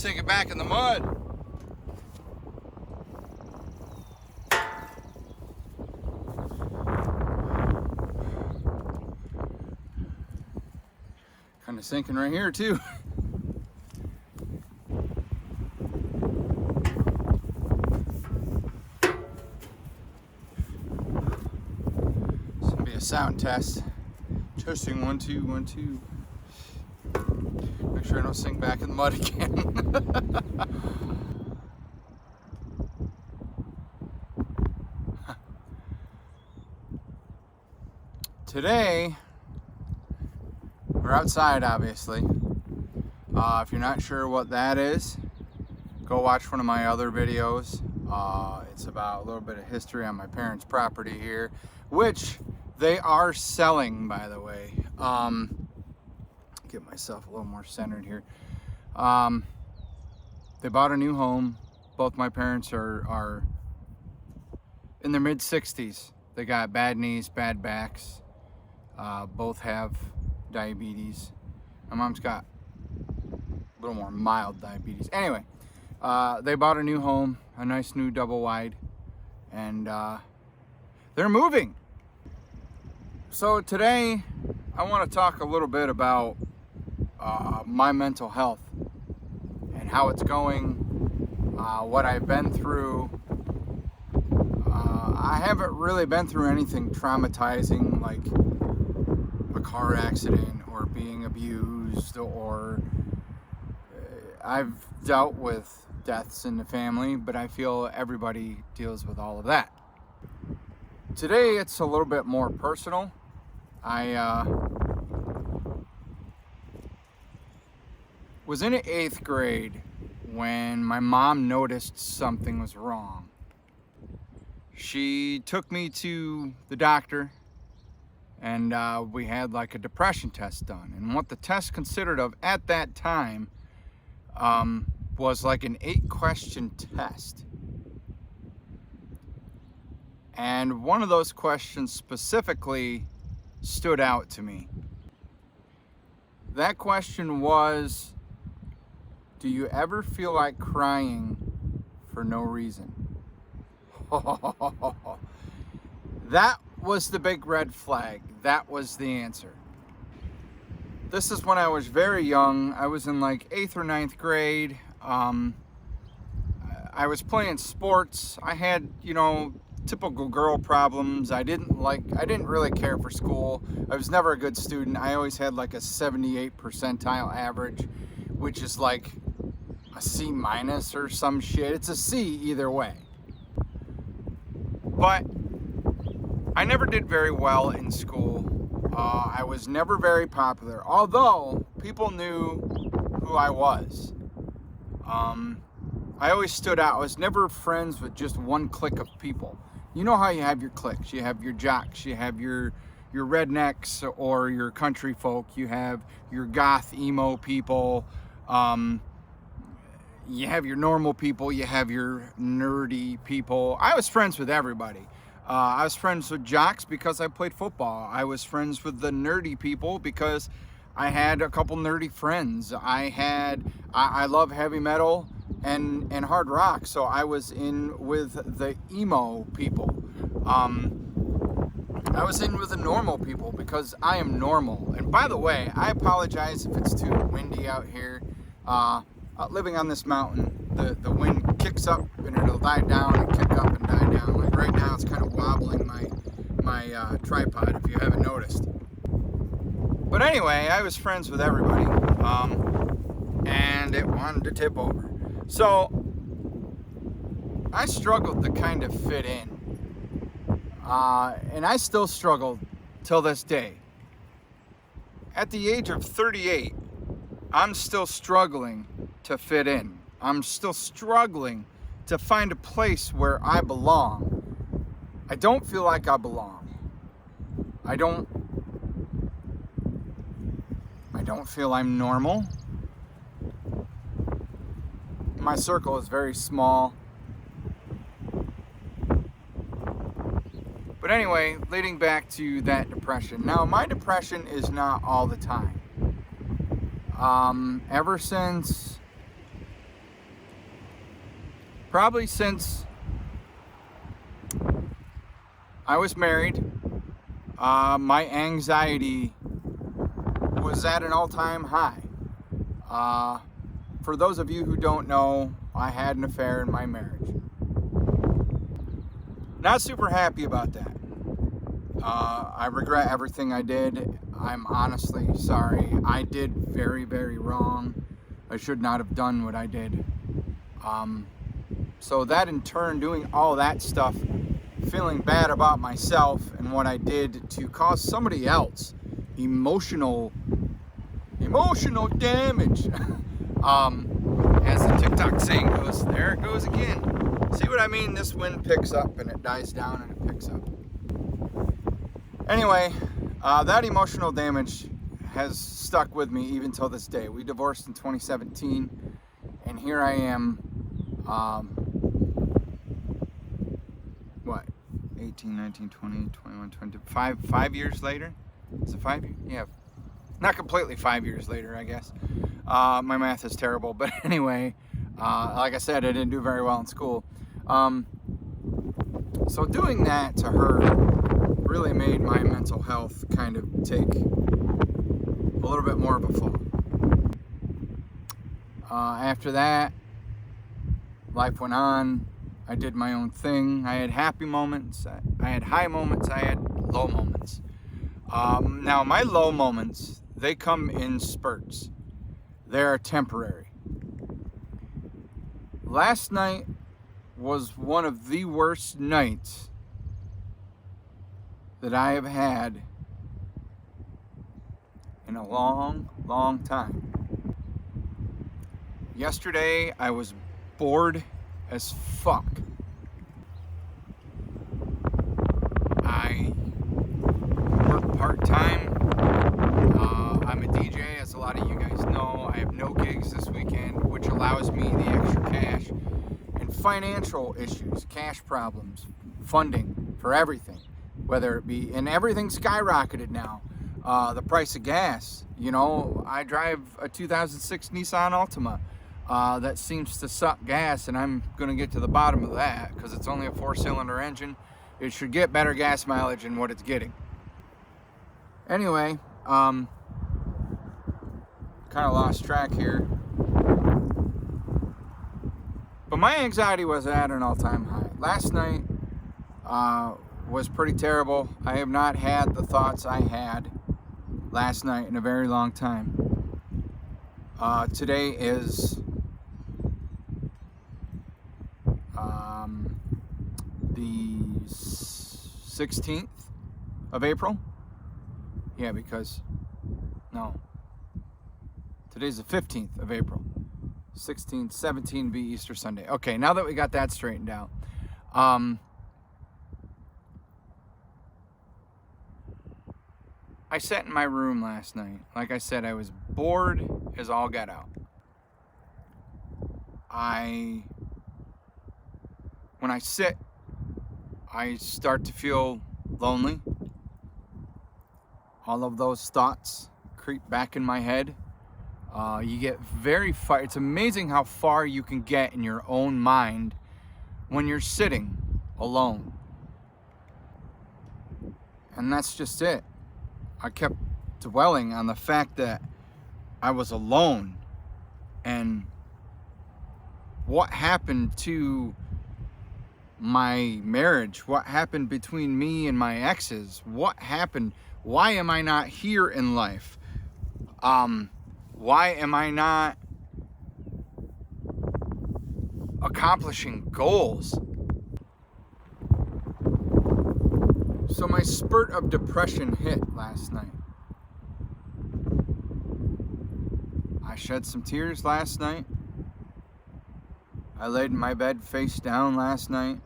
Sink it back in the mud. Kind of sinking right here too. This will be a sound test. Testing 1 2 1 2. Make sure I don't sink back in the mud again. Today, we're outside, obviously. If you're not sure what that is, go watch one of my other videos. It's about a little bit of history on my parents' property here, which they are selling, by the way. Get myself a little more centered here. They bought a new home. Both my parents are in their mid-60s. They got bad knees, bad backs. Both have diabetes. My mom's got a little more mild diabetes. Anyway, they bought a new home, a nice new double wide, and they're moving. So today I want to talk a little bit about my mental health and how it's going, what I've been through. I haven't really been through anything traumatizing like a car accident or being abused, or I've dealt with deaths in the family, but I feel everybody deals with all of that. Today it's a little bit more personal. I was in 8th grade when my mom noticed something was wrong. She took me to the doctor, and we had like a depression test done. And what the test considered of at that time was like an 8-question test. And one of those questions specifically stood out to me. That question was, do you ever feel like crying for no reason? That was the big red flag. That was the answer. This is when I was very young. I was in like 8th or 9th grade. I was playing sports. I had, typical girl problems. I didn't really care for school. I was never a good student. I always had like a 78 percentile average, which is like a C minus or some shit. It's a C either way. But I never did very well in school. I was never very popular, although people knew who I was. I always stood out. I was never friends with just one clique of people. You know how you have your cliques. You have your jocks, you have your rednecks or your country folk, you have your goth emo people, you have your normal people, you have your nerdy people. I was friends with everybody. I was friends with jocks because I played football. I was friends with the nerdy people because I had a couple nerdy friends. I love heavy metal and hard rock, so I was in with the emo people. I was in with the normal people because I am normal. And by the way, I apologize if it's too windy out here. Living on this mountain, the wind kicks up and it'll die down and kick up and die down. Like right now, it's kind of wobbling my tripod, if you haven't noticed. But anyway, I was friends with everybody, and it wanted to tip over. So I struggled to kind of fit in, and I still struggle till this day. At the age of 38, I'm still struggling to fit in. I'm still struggling to find a place where I belong. I don't feel like I belong. I don't feel I'm normal. My circle is very small. But anyway, leading back to that depression. Now, my depression is not all the time. Ever since probably since I was married. My anxiety was at an all-time high. For those of you who don't know, I had an affair in my marriage. Not super happy about that. I regret everything I did. I'm honestly sorry. I did very, very wrong. I should not have done what I did. So that in turn, doing all that stuff, feeling bad about myself and what I did to cause somebody else emotional damage. As the TikTok saying goes, there it goes again. See what I mean? This wind picks up and it dies down and it picks up. Anyway, that emotional damage has stuck with me even till this day. We divorced in 2017, and here I am, 18, 19, 20, 21, 22, 5 years later? Is it 5 years? Yeah. Not completely 5 years later, I guess. My math is terrible, but anyway, like I said, I didn't do very well in school. So doing that to her really made my mental health kind of take a little bit more of a fall. After that, life went on. I did my own thing. I had happy moments. I had high moments. I had low moments. Now, my low moments, they come in spurts. They're temporary. Last night was one of the worst nights that I have had in a long, long time. Yesterday, I was bored as fuck. I work part-time. I'm a DJ, as a lot of you guys know. I have no gigs this weekend, which allows me the extra cash and financial issues, cash problems, funding for everything, whether it be, and everything skyrocketed now. The price of gas, you know, I drive a 2006 Nissan Altima. That seems to suck gas, and I'm going to get to the bottom of that because it's only a 4-cylinder engine. It should get better gas mileage than what it's getting. Anyway, kind of lost track here. But my anxiety was at an all-time high. Last night was pretty terrible. I have not had the thoughts I had last night in a very long time. Today is the 16th of April. Yeah, because, no, today's the 15th of April. 16th, 17 be Easter Sunday. Okay, now that we got that straightened out. I sat in my room last night. Like I said, I was bored as all get out. When I sit, I start to feel lonely. All of those thoughts creep back in my head. You get very far. It's amazing how far you can get in your own mind when you're sitting alone. And that's just it. I kept dwelling on the fact that I was alone, and what happened to my marriage, what happened between me and my exes, what happened, why am I not here in life, why am I not accomplishing goals? So my spurt of depression hit last night. I shed some tears last night. I laid in my bed face down last night.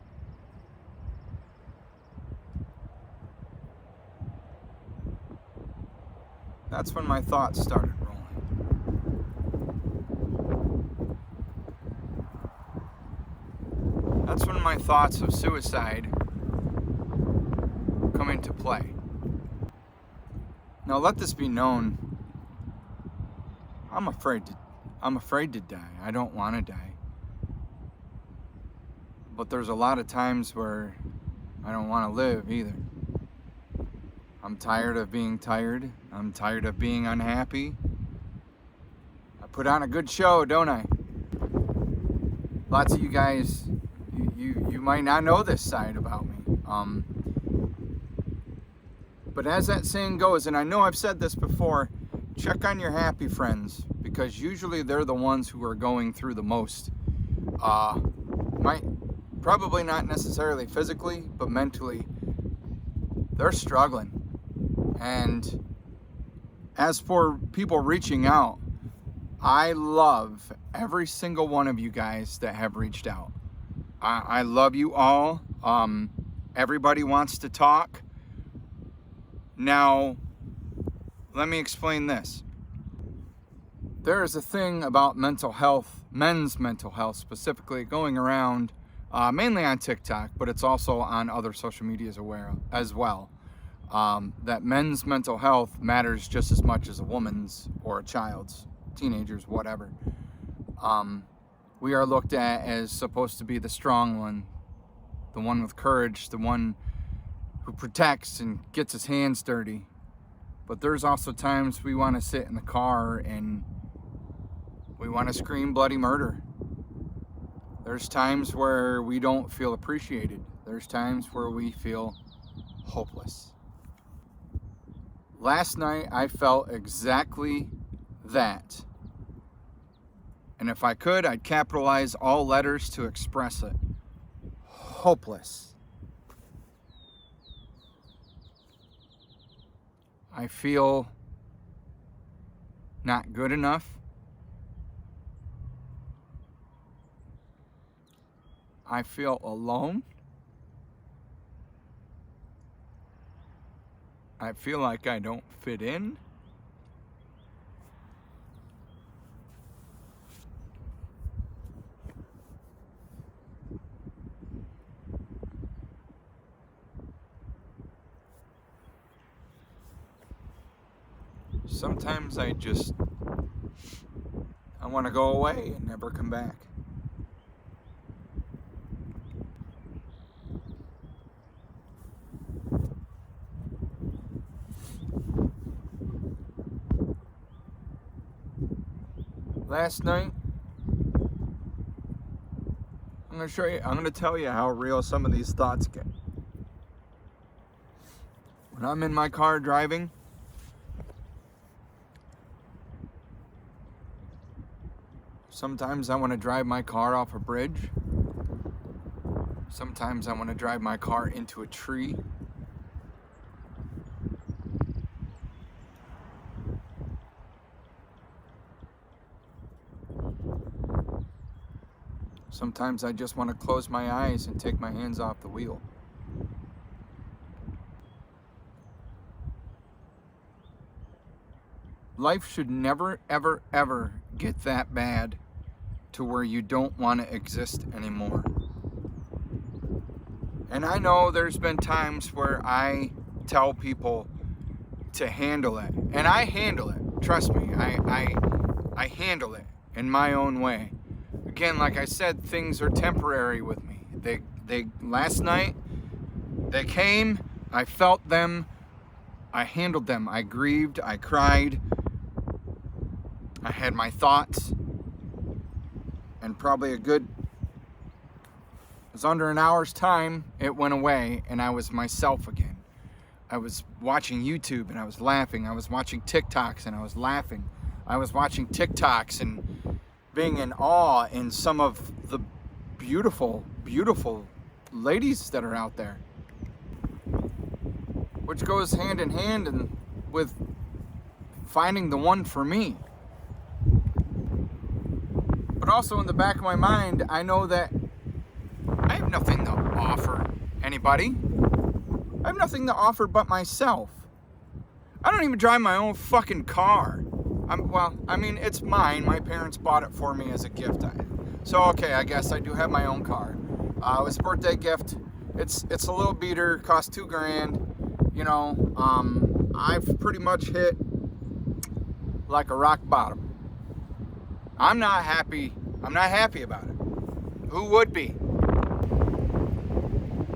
That's when my thoughts started rolling. That's when my thoughts of suicide come into play. Now let this be known. I'm afraid to die. I don't want to die. But there's a lot of times where I don't want to live either. I'm tired of being tired. I'm tired of being unhappy. I put on a good show, don't I? Lots of you guys, you might not know this side about me. But as that saying goes, and I know I've said this before, check on your happy friends, because usually they're the ones who are going through the most. Probably not necessarily physically, but mentally, they're struggling. And as for people reaching out, I love every single one of you guys that have reached out. I love you all. Everybody wants to talk. Now, let me explain this. There is a thing about mental health, men's mental health specifically, going around mainly on TikTok, but it's also on other social medias as well. That men's mental health matters just as much as a woman's or a child's, teenagers, whatever. We are looked at as supposed to be the strong one, the one with courage, the one who protects and gets his hands dirty. But there's also times we want to sit in the car and we want to scream bloody murder. There's times where we don't feel appreciated. There's times where we feel hopeless. Last night I felt exactly that. And if I could, I'd capitalize all letters to express it. Hopeless. I feel not good enough. I feel alone. I feel like I don't fit in. Sometimes I want to go away and never come back. Last night, I'm going to tell you how real some of these thoughts get. When I'm in my car driving, sometimes I want to drive my car off a bridge. Sometimes I want to drive my car into a tree. Sometimes I just want to close my eyes and take my hands off the wheel. Life should never, ever, ever get that bad to where you don't want to exist anymore. And I know there's been times where I tell people to handle it. And I handle it. Trust me, I handle it in my own way. Again, like I said, things are temporary with me. They last night, they came, I felt them, I handled them. I grieved, I cried, I had my thoughts, and probably it was under an hour's time, it went away, and I was myself again. I was watching YouTube and I was laughing. I was watching TikToks and I was laughing. I was watching TikToks and being in awe in some of the beautiful, beautiful ladies that are out there. Which goes hand in hand with finding the one for me. But also in the back of my mind, I know that I have nothing to offer anybody. I have nothing to offer but myself. I don't even drive my own fucking car. It's mine. My parents bought it for me as a gift. So, okay, I guess I do have my own car. It was a birthday gift. It's a little beater, cost $2,000. You know, I've pretty much hit like a rock bottom. I'm not happy about it. Who would be?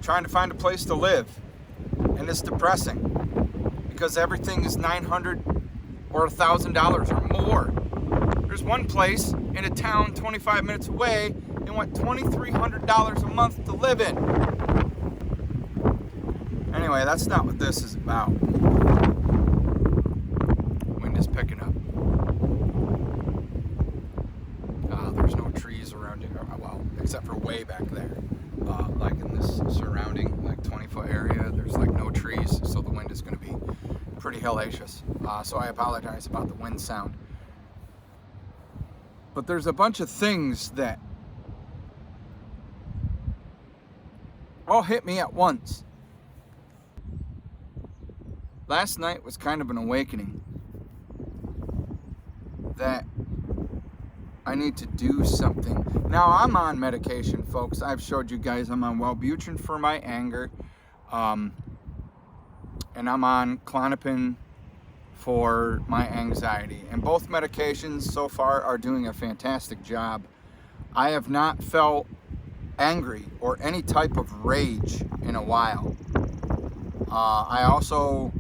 trying to find a place to live. And it's depressing because everything is $900 or $1,000 or more. There's one place in a town 25 minutes away, they want $2,300 a month to live in. Anyway, that's not what this is about. Wind is picking up. There's no trees around here, well, except for way back there. Like in this surrounding, like 20-foot area, there's like no trees, so the wind is going to be pretty hellacious. So I apologize about the wind sound. But there's a bunch of things that all hit me at once. Last night was kind of an awakening that I need to do something. Now, I'm on medication, folks. I've showed you guys I'm on Wellbutrin for my anger. And I'm on Klonopin for my anxiety. And both medications so far are doing a fantastic job. I have not felt angry or any type of rage in a while. I also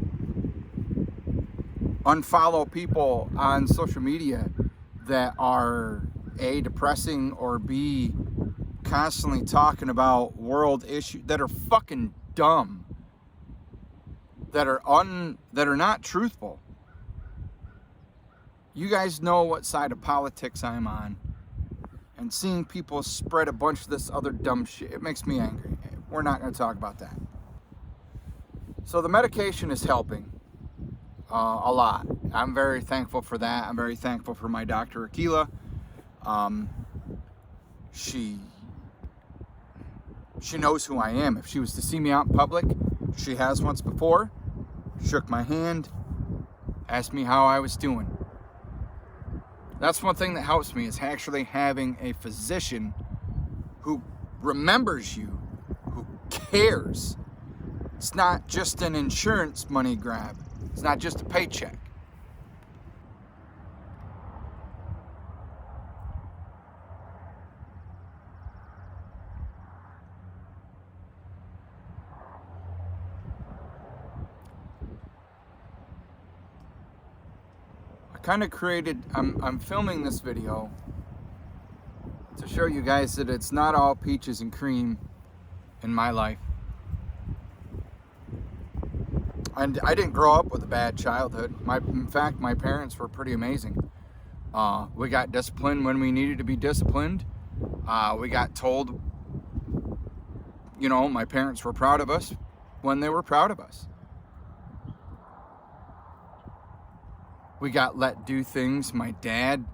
unfollow people on social media that are A, depressing, or B, constantly talking about world issues that are fucking dumb, that are not truthful. You guys know what side of politics I'm on, and seeing people spread a bunch of this other dumb shit, it makes me angry. We're not going to talk about that. So the medication is helping a lot. I'm very thankful for that. I'm very thankful for my doctor, Akila. She knows who I am. If she was to see me out in public, she has once before, shook my hand, asked me how I was doing. That's one thing that helps me, is actually having a physician who remembers you, who cares. It's not just an insurance money grab. It's not just a paycheck. Kind of created, I'm filming this video to show you guys that it's not all peaches and cream in my life. And I didn't grow up with a bad childhood. In fact, my parents were pretty amazing. We got disciplined when we needed to be disciplined. We got told, you know, my parents were proud of us when they were proud of us. We got let do things. My dad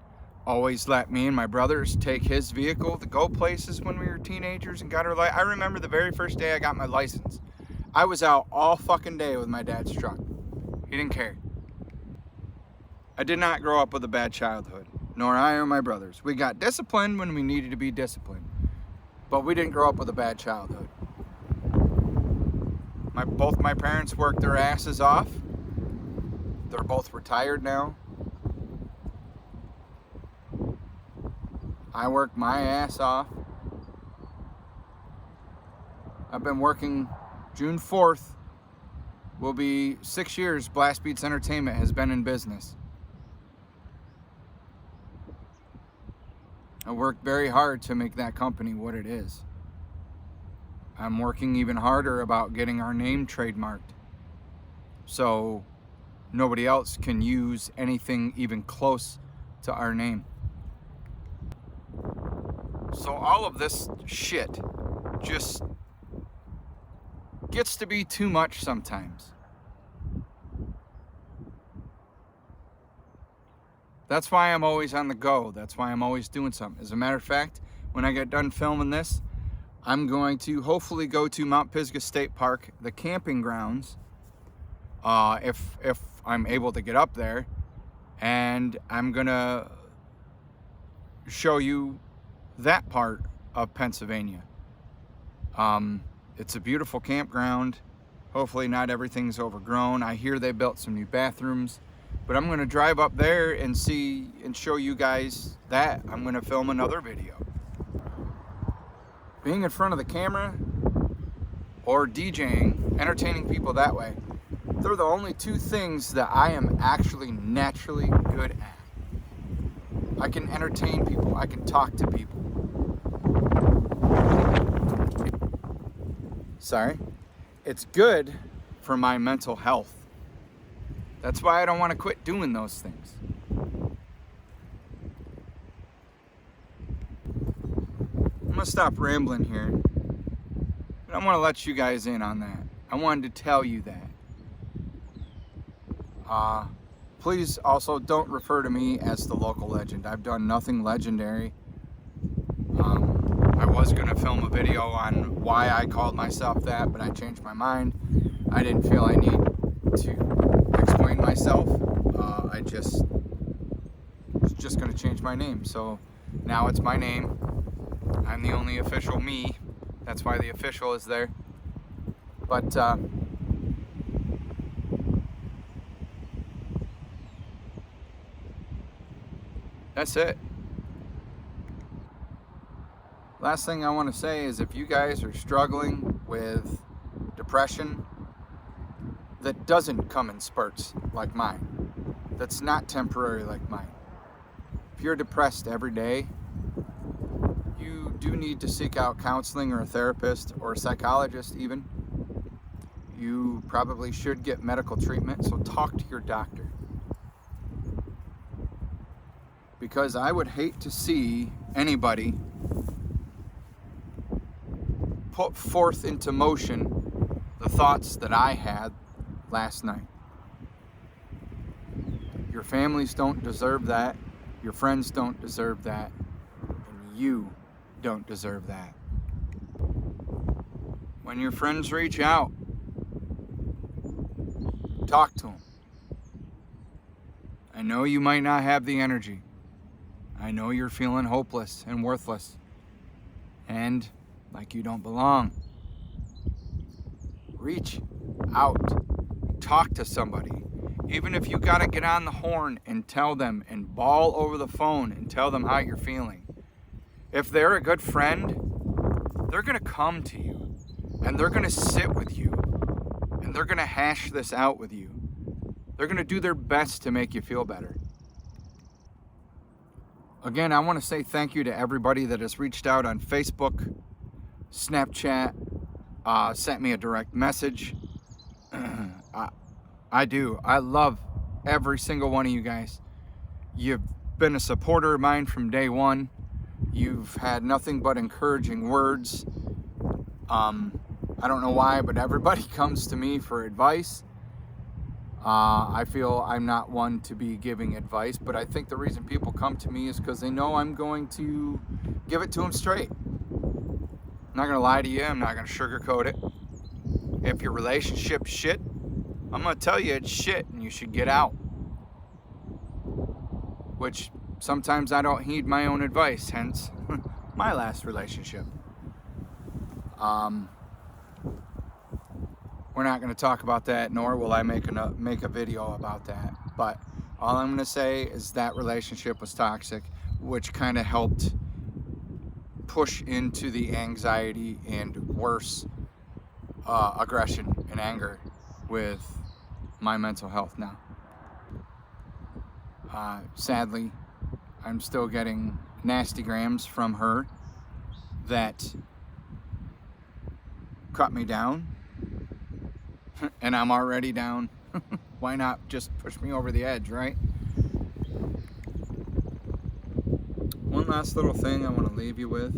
always let me and my brothers take his vehicle to go places when we were teenagers and got our license. I remember the very first day I got my license. I was out all fucking day with my dad's truck. He didn't care. I did not grow up with a bad childhood, nor I or my brothers. We got disciplined when we needed to be disciplined, but we didn't grow up with a bad childhood. Both my parents worked their asses off. They're both retired now. I worked my ass off. I've been working. June 4th will be 6 years Blast Beats Entertainment has been in business. I worked very hard to make that company what it is. I'm working even harder about getting our name trademarked, so nobody else can use anything even close to our name. So all of this shit just gets to be too much sometimes. That's why I'm always on the go. That's why I'm always doing something. As a matter of fact, when I get done filming this, I'm going to hopefully go to Mount Pisgah State Park, the camping grounds, if I'm able to get up there, and I'm gonna show you that part of Pennsylvania. It's a beautiful campground. Hopefully not everything's overgrown. I hear they built some new bathrooms, but I'm gonna drive up there and see and show you guys that. I'm gonna film another video. Being in front of the camera or DJing, entertaining people that way. They're the only two things that I am actually naturally good at. I can entertain people. I can talk to people. Sorry. It's good for my mental health. That's why I don't want to quit doing those things. I'm going to stop rambling here. And I want to let you guys in on that. I wanted to tell you that. Please also don't refer to me as the local legend. I've done nothing legendary. I was going to film a video on why I called myself that, but I changed my mind. I didn't feel I need to explain myself. I was just going to change my name. So now it's my name. I'm the only official me. That's why the official is there. But that's it. Last thing I want to say is if you guys are struggling with depression that doesn't come in spurts like mine, that's not temporary like mine. If you're depressed every day, you do need to seek out counseling or a therapist or a psychologist even. You probably should get medical treatment, so talk to your doctor. Because I would hate to see anybody put forth into motion the thoughts that I had last night. Your families don't deserve that. Your friends don't deserve that. And you don't deserve that. When your friends reach out, talk to them. I know you might not have the energy. I know you're feeling hopeless and worthless and like you don't belong. Reach out. Talk to somebody. Even if you gotta get on the horn and tell them and bawl over the phone and tell them how you're feeling. If they're a good friend, they're gonna come to you and they're gonna sit with you and they're gonna hash this out with you. They're gonna do their best to make you feel better. Again, I want to say thank you to everybody that has reached out on Facebook, Snapchat, sent me a direct message. I do. I love every single one of you guys. You've been a supporter of mine from day one. You've had nothing but encouraging words. I don't know why, but everybody comes to me for advice. I feel I'm not one to be giving advice, but I think the reason people come to me is because they know I'm going to give it to them straight. I'm not going to lie to you. I'm not going to sugarcoat it. If your relationship's shit, I'm going to tell you it's shit and you should get out. Which sometimes I don't heed my own advice, hence my last relationship. We're not going to talk about that, nor will I make a video about that. But all I'm going to say is that relationship was toxic, which kind of helped push into the anxiety and worse aggression and anger with my mental health now. Sadly, I'm still getting nasty grams from her that cut me down. And I'm already down. Why not just push me over the edge, right? One last little thing I want to leave you with.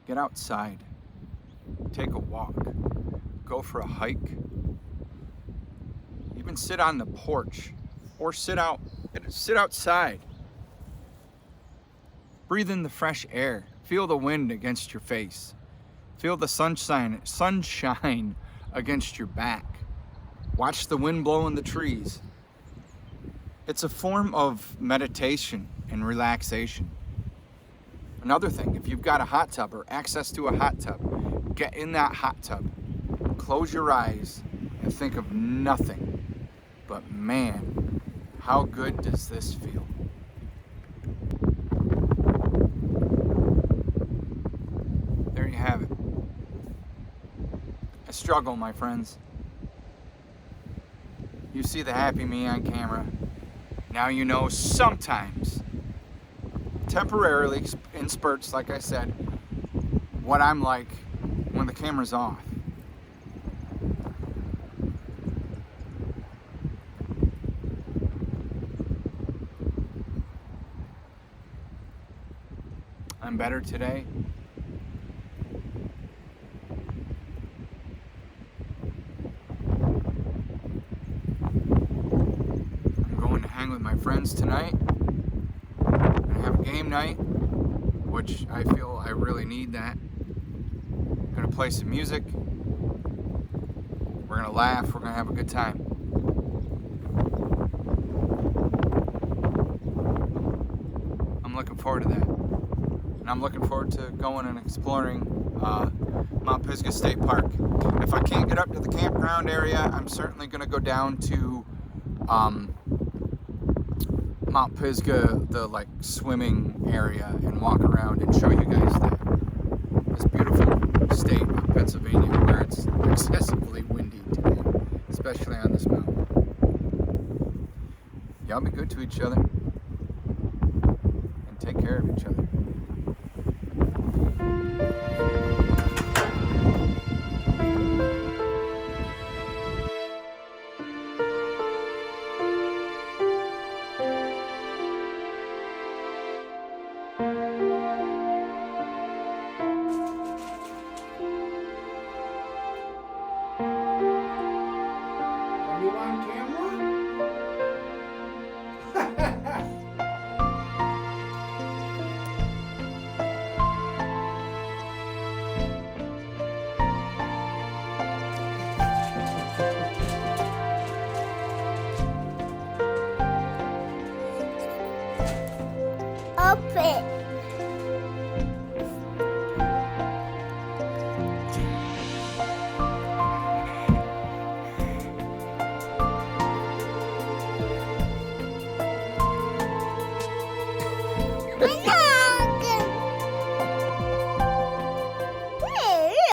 Get outside. Take a walk. Go for a hike. Even sit on the porch or sit outside. Breathe in the fresh air. Feel the wind against your face. Feel the sunshine against your back. Watch the wind blow in the trees. It's a form of meditation and relaxation. Another thing, if you've got a hot tub or access to a hot tub, get in that hot tub. Close your eyes and think of nothing but, man, how good does this feel? struggle, my friends. You see the happy me on camera. Now you know sometimes, temporarily, in spurts, like I said, what I'm like when the camera's off. I'm better today. I'm going to hang with my friends tonight and have a game night, which I feel I really need that. I'm gonna play some music. We're gonna laugh. We're gonna have a good time. I'm looking forward to that. And I'm looking forward to going and exploring Mount Pisgah State Park. If I can't get up to the campground area, I'm certainly going to go down to Mount Pisgah, the like swimming area, and walk around and show you guys this beautiful state of Pennsylvania, where it's excessively windy today, especially on this mountain. Y'all be good to each other and take care of each other. Are you on camera? Open.